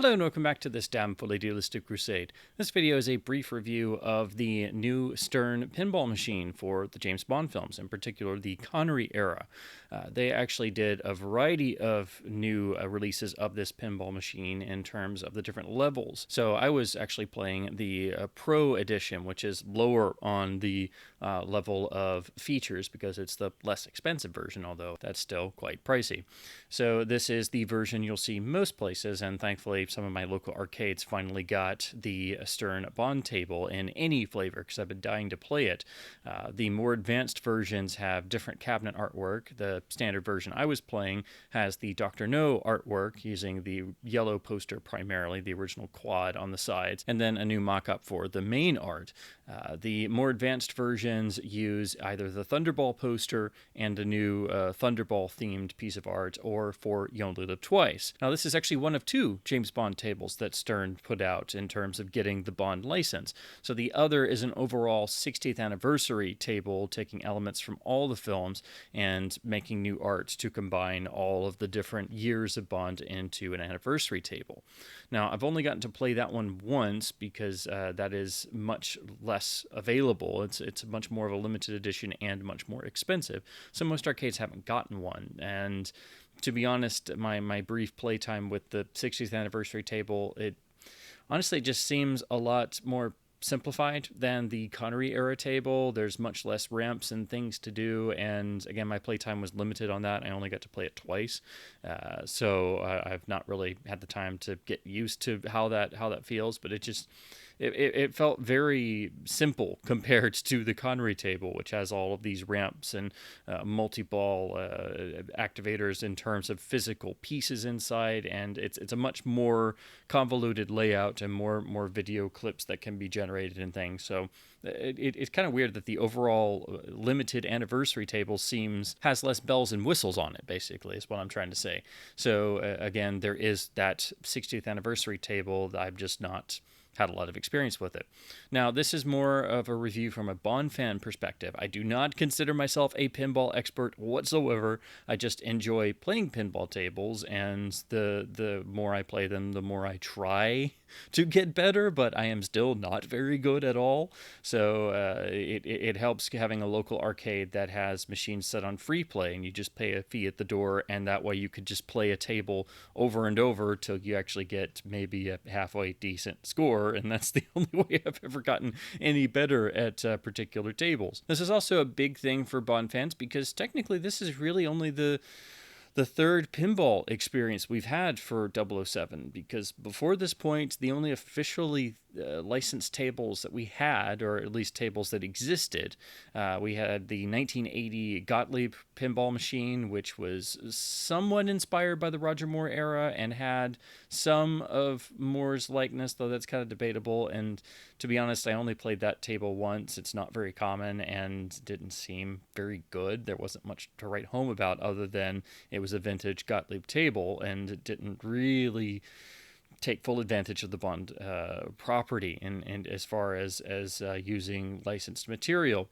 Hello and welcome back to this damn fully dealistic crusade. This video is a brief review of the new Stern pinball machine for the James Bond films, in particular the Connery era. They actually did a variety of new releases of this pinball machine in terms of the different levels. So I was actually playing the Pro Edition, which is lower on the level of features because it's the less expensive version, although that's still quite pricey. So this is the version you'll see most places, and thankfully some of my local arcades finally got the Stern Bond table in any flavor because I've been dying to play it. The more advanced versions have different cabinet artwork. The standard version I was playing has the Dr. No artwork using the yellow poster primarily, the original quad on the sides, and then a new mock-up for the main art. The more advanced versions use either the Thunderball poster and a new Thunderball themed piece of art, or for You Only Live Twice. Now this is actually one of two James Bond tables that Stern put out in terms of getting the Bond license. So the other is an overall 60th anniversary table taking elements from all the films and making new art to combine all of the different years of Bond into an anniversary table. Now I've only gotten to play that one once because that is much less available. It's much more of a limited edition and much more expensive. So most arcades haven't gotten one. And to be honest, my brief playtime with the 60th anniversary table, it honestly just seems a lot more simplified than the Connery era table. There's much less ramps and things to do, and again, my playtime was limited on that. I only got to play it twice, so I've not really had the time to get used to how that feels. But it felt very simple compared to the Connery table, which has all of these ramps and multi-ball activators in terms of physical pieces inside, and it's a much more convoluted layout and more video clips that can be generated and things. So it's kind of weird that the overall limited anniversary table has less bells and whistles on it, basically, is what I'm trying to say. So again, there is that 60th anniversary table that I've just not had a lot of experience with it. Now, this is more of a review from a Bond fan perspective. I do not consider myself a pinball expert whatsoever. I just enjoy playing pinball tables, and the more I play them, the more I try to get better, but I am still not very good at all. So it helps having a local arcade that has machines set on free play, and you just pay a fee at the door, and that way you could just play a table over and over till you actually get maybe a halfway decent score, and that's the only way I've ever gotten any better at particular tables. This is also a big thing for Bond fans because technically this is really only the third pinball experience we've had for 007, because before this point, the only officially licensed tables that we had, or at least tables that existed, we had the 1980 Gottlieb pinball machine, which was somewhat inspired by the Roger Moore era and had some of Moore's likeness, though that's kind of debatable. And to be honest, I only played that table once. It's not very common and didn't seem very good. There wasn't much to write home about other than it was a vintage Gottlieb table, and it didn't really take full advantage of the Bond property and as far as using licensed material.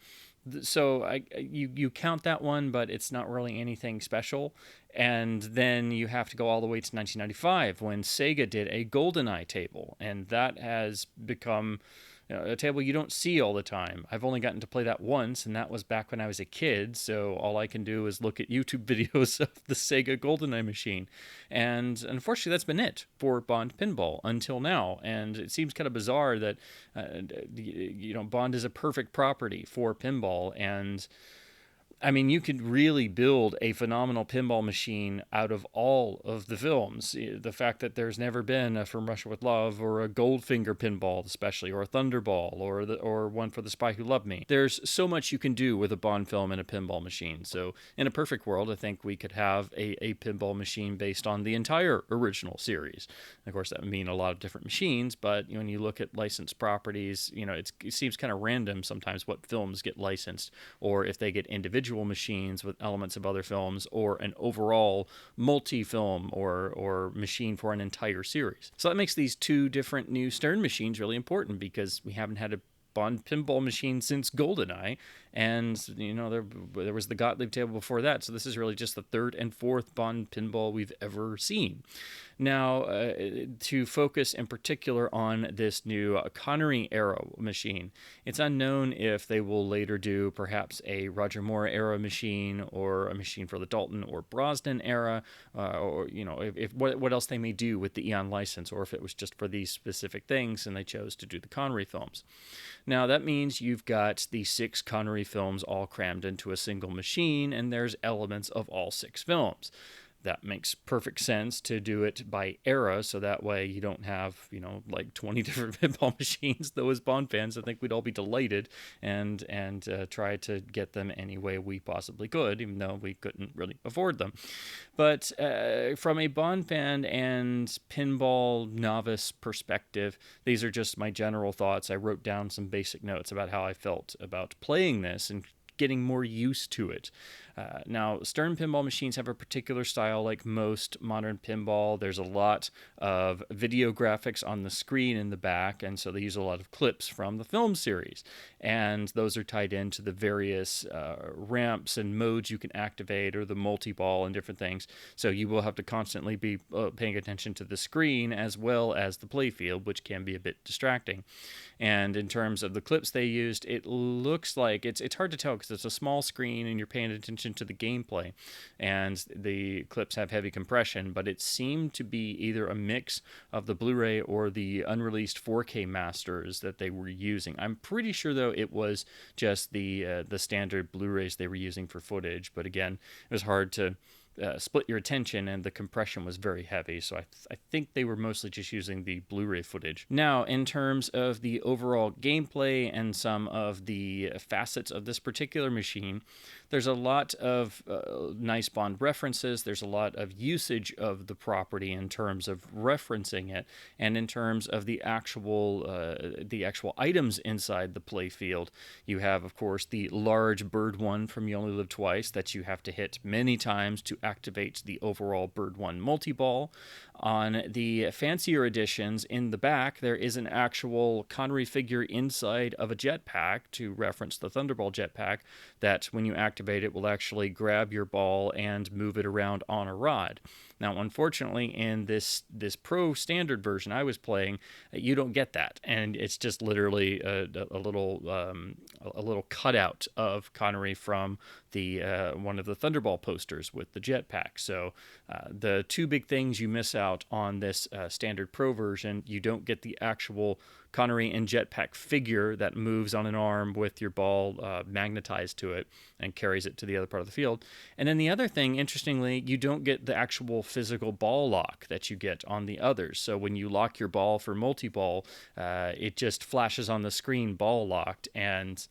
So you count that one, but it's not really anything special. And then you have to go all the way to 1995 when Sega did a GoldenEye table, and that has become a table you don't see all the time. I've only gotten to play that once, and that was back when I was a kid, so all I can do is look at YouTube videos of the Sega GoldenEye machine. And unfortunately, that's been it for Bond Pinball until now, and it seems kind of bizarre that Bond is a perfect property for pinball, and I mean, you could really build a phenomenal pinball machine out of all of the films. The fact that there's never been a From Russia with Love, or a Goldfinger pinball especially, or a Thunderball, or one for The Spy Who Loved Me. There's so much you can do with a Bond film and a pinball machine. So in a perfect world, I think we could have a pinball machine based on the entire original series. Of course, that would mean a lot of different machines, but when you look at licensed properties, it seems kind of random sometimes what films get licensed, or if they get individual machines with elements of other films, or an overall multi-film or machine for an entire series. So that makes these two different new Stern machines really important, because we haven't had a Bond pinball machine since GoldenEye, and there was the Gottlieb table before that, so this is really just the third and fourth Bond pinball we've ever seen. Now, to focus in particular on this new Connery era machine, it's unknown if they will later do perhaps a Roger Moore era machine or a machine for the Dalton or Brosnan era, or if what else they may do with the Eon license, or if it was just for these specific things and they chose to do the Connery films. Now, that means you've got the 6 Connery films all crammed into a single machine, and there's elements of all 6 films. That makes perfect sense to do it by era, so that way you don't have, like 20 different pinball machines. Though as Bond fans, I think we'd all be delighted and try to get them any way we possibly could, even though we couldn't really afford them. But from a Bond fan and pinball novice perspective, these are just my general thoughts. I wrote down some basic notes about how I felt about playing this and getting more used to it. Now, Stern pinball machines have a particular style like most modern pinball. There's a lot of video graphics on the screen in the back, and so they use a lot of clips from the film series. And those are tied into the various ramps and modes you can activate, or the multi-ball and different things. So you will have to constantly be paying attention to the screen as well as the playfield, which can be a bit distracting. And in terms of the clips they used, it looks like it's hard to tell because it's a small screen and you're paying attention to the gameplay, and the clips have heavy compression, but it seemed to be either a mix of the Blu-ray or the unreleased 4K masters that they were using. I'm pretty sure though it was just the standard Blu-rays they were using for footage, but again, it was hard to split your attention, and the compression was very heavy, so I think they were mostly just using the Blu-ray footage. Now, in terms of the overall gameplay and some of the facets of this particular machine, there's a lot of nice Bond references. There's a lot of usage of the property in terms of referencing it, and in terms of the actual items inside the playfield. You have, of course, the large bird one from You Only Live Twice that you have to hit many times to activate the overall bird one multi-ball. On the fancier editions, in the back, there is an actual Connery figure inside of a jetpack, to reference the Thunderball jetpack, that when you activate it will actually grab your ball and move it around on a rod. Now, unfortunately, in this Pro standard version I was playing, you don't get that, and it's just literally a little cutout of Connery from the one of the Thunderball posters with the jetpack. So the two big things you miss out on this standard Pro version: you don't get the actual Connery and jetpack figure that moves on an arm with your ball magnetized to it and carries it to the other part of the field. And then the other thing, interestingly, you don't get the actual physical ball lock that you get on the others. So when you lock your ball for multi-ball, it just flashes on the screen ball locked, and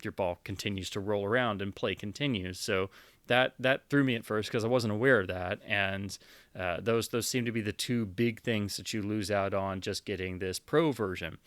your ball continues to roll around and play continues. So that threw me at first because I wasn't aware of that, and those seem to be the two big things that you lose out on just getting this Pro version.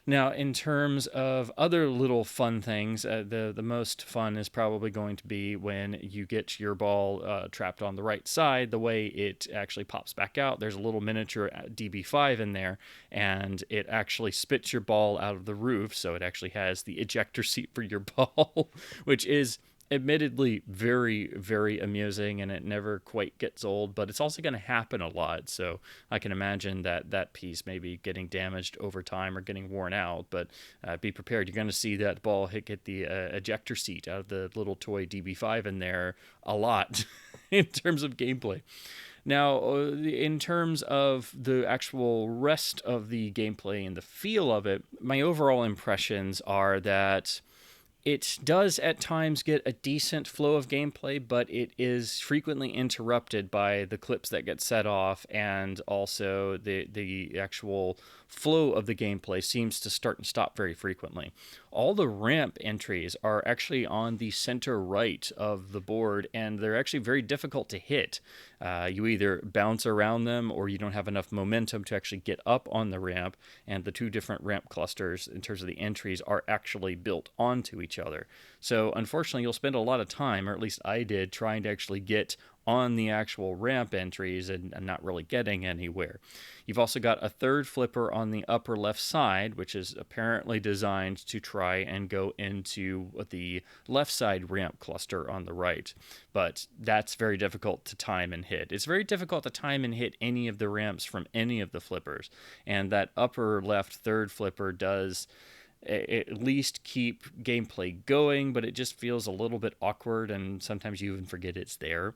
Now, in terms of other little fun things, the most fun is probably going to be when you get your ball trapped on the right side. The way it actually pops back out, there's a little miniature DB5 in there, and it actually spits your ball out of the roof, so it actually has the ejector seat for your ball, which is admittedly very, very amusing, and it never quite gets old, but it's also going to happen a lot, so I can imagine that piece maybe getting damaged over time or getting worn out, but be prepared. You're going to see that ball get the ejector seat out of the little toy DB5 in there a lot in terms of gameplay. Now, in terms of the actual rest of the gameplay and the feel of it, my overall impressions are that it does at times get a decent flow of gameplay, but it is frequently interrupted by the clips that get set off, and also the actual flow of the gameplay seems to start and stop very frequently. All the ramp entries are actually on the center right of the board, and they're actually very difficult to hit. You either bounce around them or you don't have enough momentum to actually get up on the ramp, and the two different ramp clusters in terms of the entries are actually built onto each other. So unfortunately, you'll spend a lot of time, or at least I did, trying to actually get on the actual ramp entries and not really getting anywhere. You've also got a third flipper on the upper left side, which is apparently designed to try and go into the left side ramp cluster on the right. But that's very difficult to time and hit. It's very difficult to time and hit any of the ramps from any of the flippers. And that upper left third flipper does at least keep gameplay going, but it just feels a little bit awkward, and sometimes you even forget it's there.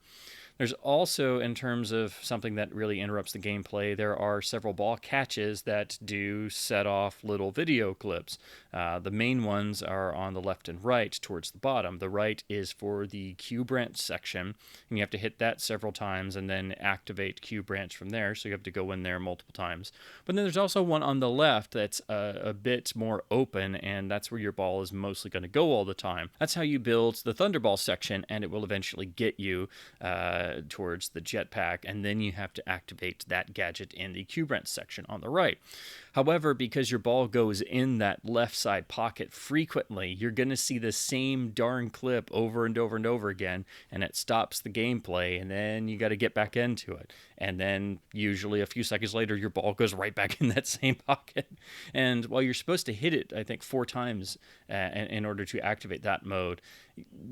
There's also, in terms of something that really interrupts the gameplay, there are several ball catches that do set off little video clips. The main ones are on the left and right towards the bottom. The right is for the Q branch section, and you have to hit that several times and then activate Q branch from there, so you have to go in there multiple times. But then there's also one on the left that's a bit more open, and that's where your ball is mostly going to go all the time. That's how you build the Thunderball section, and it will eventually get you towards the jetpack, and then you have to activate that gadget in the Q-Brent section on the right. However, because your ball goes in that left side pocket frequently, you're going to see the same darn clip over and over and over again, and it stops the gameplay, and then you got to get back into it. And then usually a few seconds later, your ball goes right back in that same pocket. And while you're supposed to hit it, I think 4 times in order to activate that mode,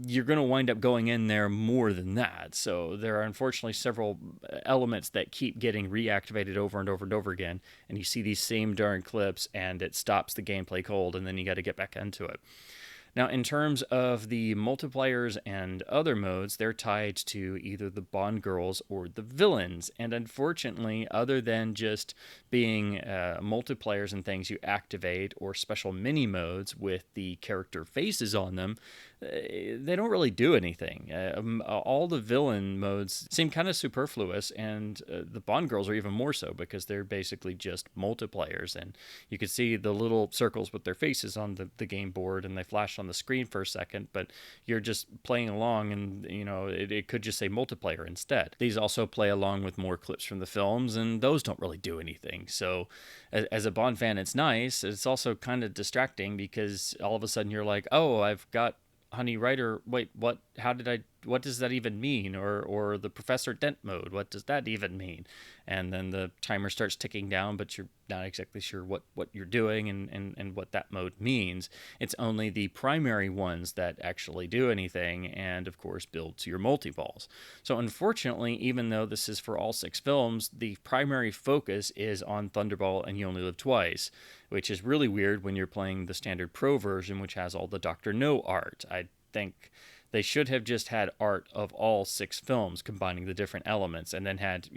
you're going to wind up going in there more than that. So there are unfortunately several elements that keep getting reactivated over and over and over again, and you see these same darn clips, and it stops the gameplay cold, and then you got to get back into it. Now, in terms of the multipliers and other modes, they're tied to either the Bond girls or the villains. And unfortunately, other than just being multipliers and things you activate or special mini modes with the character faces on them, they don't really do anything. All the villain modes seem kind of superfluous, and the Bond girls are even more so because they're basically just multipliers. And you can see the little circles with their faces on the game board, and they flash on the screen for a second, but you're just playing along, and it could just say multiplayer instead. These also play along with more clips from the films, and those don't really do anything. So as a Bond fan, it's nice. It's also kind of distracting because all of a sudden you're like, oh, I've got Honey Rider, wait, what? What does that even mean? Or the Professor Dent mode, what does that even mean? And then the timer starts ticking down, but you're not exactly sure what you're doing and what that mode means. It's only the primary ones that actually do anything, and of course build to your multi-balls. So unfortunately, even though this is for all 6 films, the primary focus is on Thunderball and You Only Live Twice, which is really weird when you're playing the standard Pro version, which has all the Dr. No art. I think they should have just had art of all 6 films, combining the different elements, and then had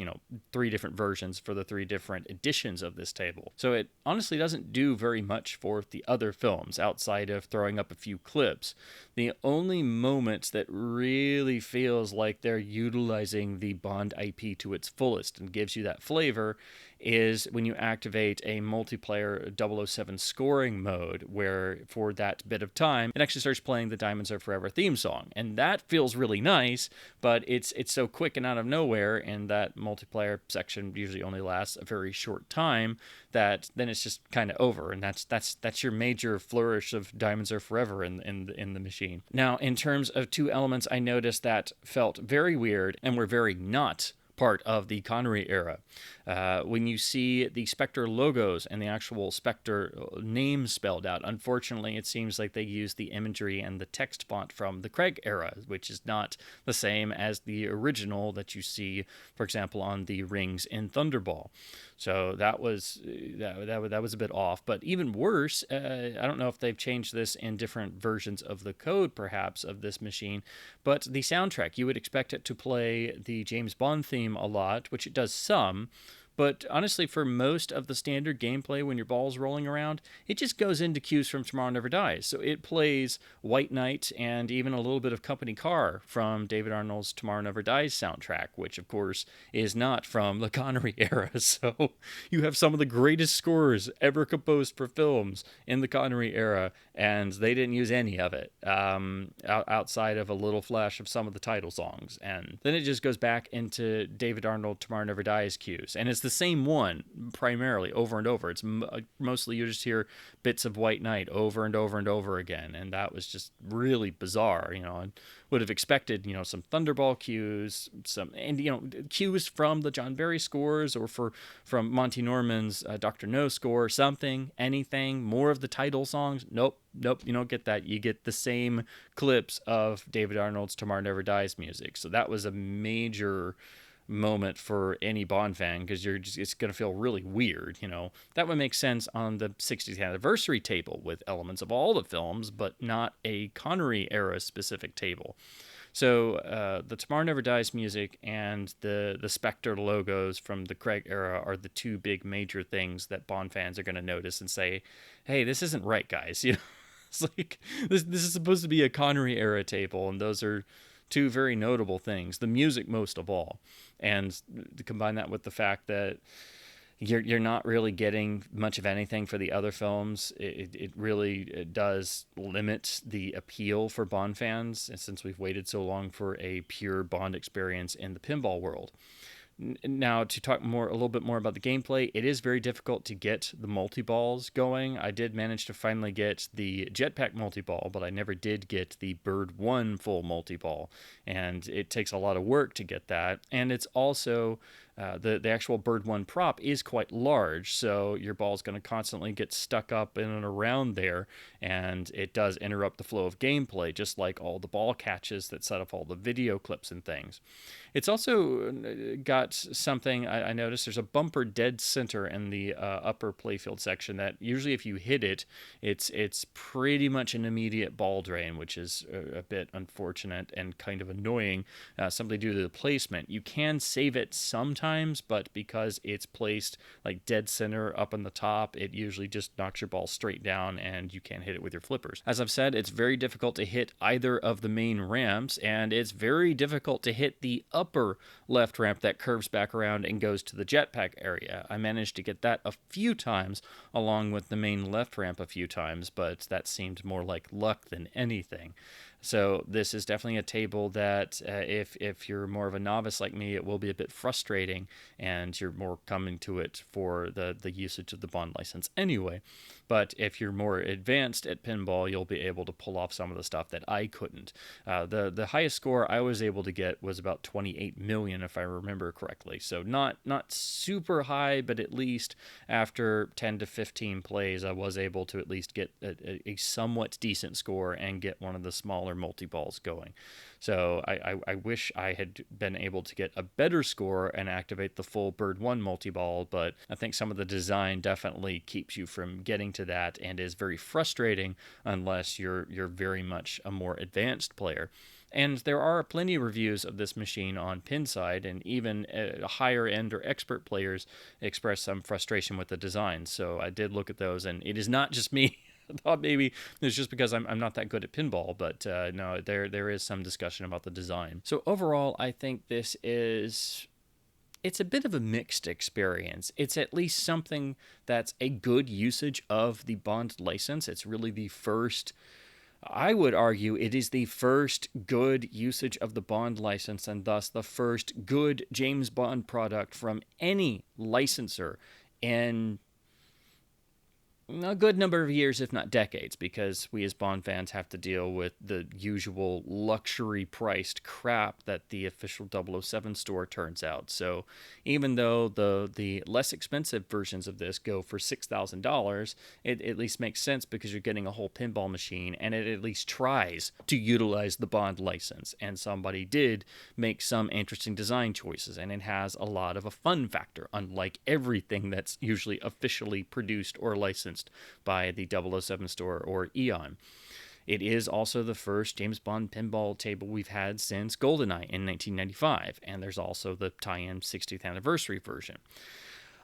3 different versions for the 3 different editions of this table. So it honestly doesn't do very much for the other films outside of throwing up a few clips. The only moment that really feels like they're utilizing the Bond IP to its fullest and gives you that flavor is when you activate a multiplayer 007 scoring mode, where for that bit of time it actually starts playing the Diamonds Are Forever theme song, and that feels really nice, but it's so quick and out of nowhere, and that multiplayer section usually only lasts a very short time, that then it's just kind of over, and that's your major flourish of Diamonds Are Forever in the machine. Now, in terms of 2 elements I noticed that felt very weird and were very not part of the Connery era. When you see the Spectre logos and the actual Spectre name spelled out, unfortunately, it seems like they use the imagery and the text font from the Craig era, which is not the same as the original that you see, for example, on the rings in Thunderball. So that was a bit off. But even worse, I don't know if they've changed this in different versions of the code, perhaps, of this machine, but the soundtrack, you would expect it to play the James Bond theme a lot, which it does some. But honestly, for most of the standard gameplay, when your ball's rolling around, it just goes into cues from Tomorrow Never Dies. So it plays White Knight and even a little bit of Company Car from David Arnold's Tomorrow Never Dies soundtrack, which, of course, is not from the Connery era. So you have some of the greatest scores ever composed for films in the Connery era, and they didn't use any of it outside of a little flash of some of the title songs. And then it just goes back into David Arnold Tomorrow Never Dies cues. And it's the the same one primarily over and over. It's mostly you just hear bits of White Knight over and over and over again, and that was just really bizarre. I would have expected some Thunderball cues, some and cues from the John Barry scores or from Monty Norman's Dr. No score, something, anything, more of the title songs. Nope, you don't get that. You get the same clips of David Arnold's Tomorrow Never Dies music. So that was a major moment for any Bond fan, because it's going to feel really weird. That would make sense on the 60th anniversary table with elements of all the films, but not a Connery era specific table. So the Tomorrow Never Dies music and the Spectre logos from the Craig era are the two big major things that Bond fans are going to notice and say, hey, this isn't right, guys. It's like this is supposed to be a Connery era table, and those are two very notable things. The music most of all, and to combine that with the fact that you're not really getting much of anything for the other films. It really does limit the appeal for Bond fans, since we've waited so long for a pure Bond experience in the pinball world. Now, to talk a little bit more about the gameplay, it is very difficult to get the multi-balls going. I did manage to finally get the jetpack multi-ball, but I never did get the Bird 1 full multi-ball, and it takes a lot of work to get that. And it's also the actual Bird 1 prop is quite large, so your ball's going to constantly get stuck up in and around there, and it does interrupt the flow of gameplay, just like all the ball catches that set up all the video clips and things. It's also got something I noticed. There's a bumper dead center in the upper playfield section that usually if you hit it, it's pretty much an immediate ball drain, which is a bit unfortunate and kind of annoying simply due to the placement. You can save it sometimes, but because it's placed like dead center up on the top, it usually just knocks your ball straight down and you can't hit it with your flippers. As I've said, it's very difficult to hit either of the main ramps, and it's very difficult to hit the upper left ramp that curves back around and goes to the jetpack area. I managed to get that a few times along with the main left ramp a few times, but that seemed more like luck than anything. So this is definitely a table that if you're more of a novice like me, it will be a bit frustrating, and you're more coming to it for the usage of the Bond license anyway. But if you're more advanced at pinball, you'll be able to pull off some of the stuff that I couldn't. The highest score I was able to get was about 28 million, if I remember correctly. So not super high, but at least after 10 to 15 plays, I was able to at least get a somewhat decent score and get one of the smaller multi-balls going. So I wish I had been able to get a better score and activate the full Bird 1 multi-ball, but I think some of the design definitely keeps you from getting to that and is very frustrating unless you're very much a more advanced player. And there are plenty of reviews of this machine on Pinside, and even higher end or expert players express some frustration with the design. So I did look at those, and it is not just me. I thought maybe it's just because I'm not that good at pinball, but no, there is some discussion about the design. So overall, I think it's a bit of a mixed experience. It's at least something that's a good usage of the Bond license. It's really the first, I would argue, it is the first good usage of the Bond license, and thus the first good James Bond product from any licensor in a good number of years, if not decades, because we as Bond fans have to deal with the usual luxury-priced crap that the official 007 store turns out. So even though the less expensive versions of this go for $6,000, it at least makes sense because you're getting a whole pinball machine, and it at least tries to utilize the Bond license. And somebody did make some interesting design choices, and it has a lot of a fun factor, unlike everything that's usually officially produced or licensed by the 007 store or Eon. It is also the first James Bond pinball table we've had since GoldenEye in 1995, and there's also the tie-in 60th anniversary version.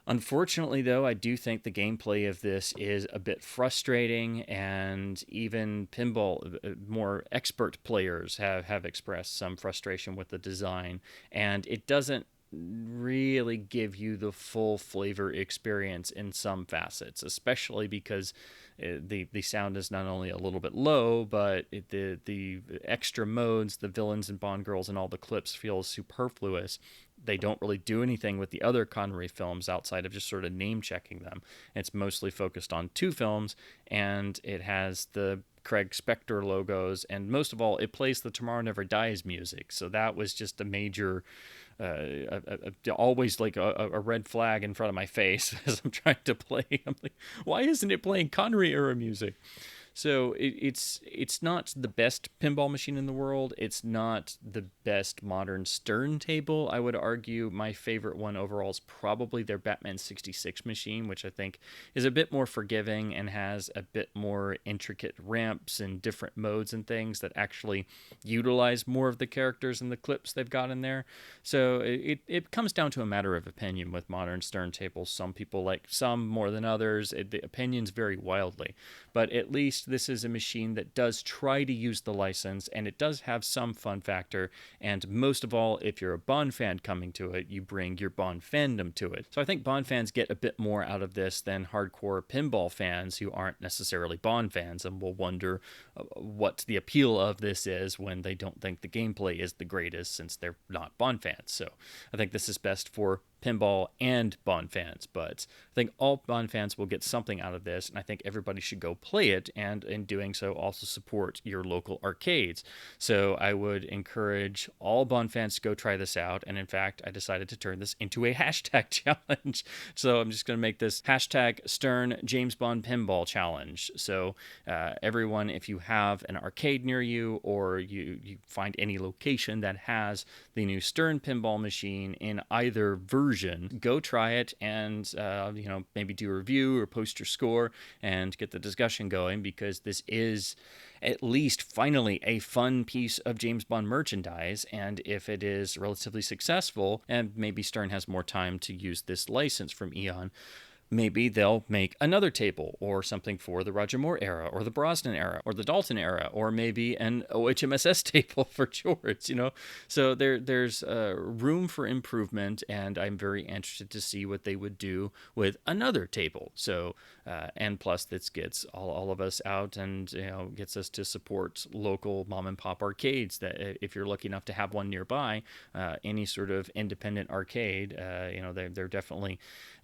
Unfortunately, though, I do think the gameplay of this is a bit frustrating, and even pinball, more expert players have expressed some frustration with the design, and it doesn't really give you the full flavor experience in some facets, especially because the sound is not only a little bit low, but the extra modes, the villains and Bond girls and all the clips feel superfluous they don't really do anything with the other Connery films outside of just sort of name checking them. It's mostly focused on 2 films, and it has the Craig Spector logos, and most of all, it plays the Tomorrow Never Dies music. So that was just a major, always like a red flag in front of my face as I'm trying to play. I'm like, why isn't it playing Connery era music? So it's not the best pinball machine in the world. It's not the best modern Stern table. I would argue my favorite one overall is probably their Batman 66 machine, which I think is a bit more forgiving and has a bit more intricate ramps and different modes and things that actually utilize more of the characters and the clips they've got in there. So it comes down to a matter of opinion with modern Stern tables. Some people like some more than others. The opinions vary wildly. But at least this is a machine that does try to use the license, and it does have some fun factor. And most of all, if you're a Bond fan coming to it, you bring your Bond fandom to it. So I think Bond fans get a bit more out of this than hardcore pinball fans who aren't necessarily Bond fans and will wonder what the appeal of this is when they don't think the gameplay is the greatest since they're not Bond fans. So I think this is best for pinball and Bond fans, but I think all Bond fans will get something out of this, and I think everybody should go play it, and in doing so also support your local arcades. So I would encourage all Bond fans to go try this out, and in fact I decided to turn this into a hashtag challenge. So I'm just going to make this hashtag Stern James Bond Pinball Challenge. So everyone, if you have an arcade near you, or you find any location that has the new Stern pinball machine in either version, go try it and maybe do a review or post your score and get the discussion going, because this is at least finally a fun piece of James Bond merchandise. And if it is relatively successful, and maybe Stern has more time to use this license from Eon, maybe they'll make another table or something for the Roger Moore era or the Brosnan era or the Dalton era, or maybe an OHMSS table for George, So there's room for improvement, and I'm very interested to see what they would do with another table. So, and plus this gets all of us out and, gets us to support local mom and pop arcades that if you're lucky enough to have one nearby, any sort of independent arcade, they're definitely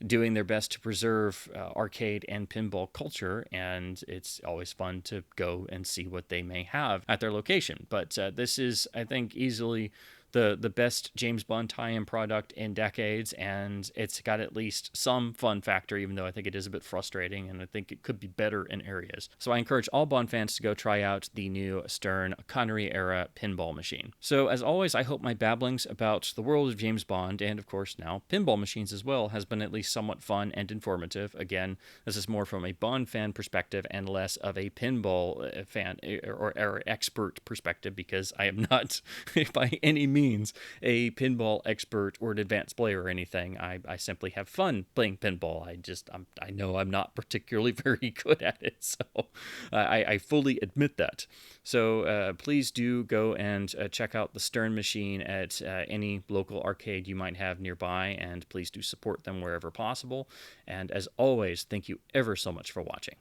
doing their best to preserve arcade and pinball culture, and it's always fun to go and see what they may have at their location. But this is, I think, easily the best James Bond tie-in product in decades, and it's got at least some fun factor, even though I think it is a bit frustrating, and I think it could be better in areas. So I encourage all Bond fans to go try out the new Stern Connery-era pinball machine. So as always, I hope my babblings about the world of James Bond, and of course now pinball machines as well, has been at least somewhat fun and informative. Again, this is more from a Bond fan perspective and less of a pinball fan or expert perspective, because I am not by any means a pinball expert or an advanced player or anything. I simply have fun playing pinball. I know I'm not particularly very good at it, so I fully admit that. So please do go and check out the Stern machine at any local arcade you might have nearby, and please do support them wherever possible. And as always, thank you ever so much for watching.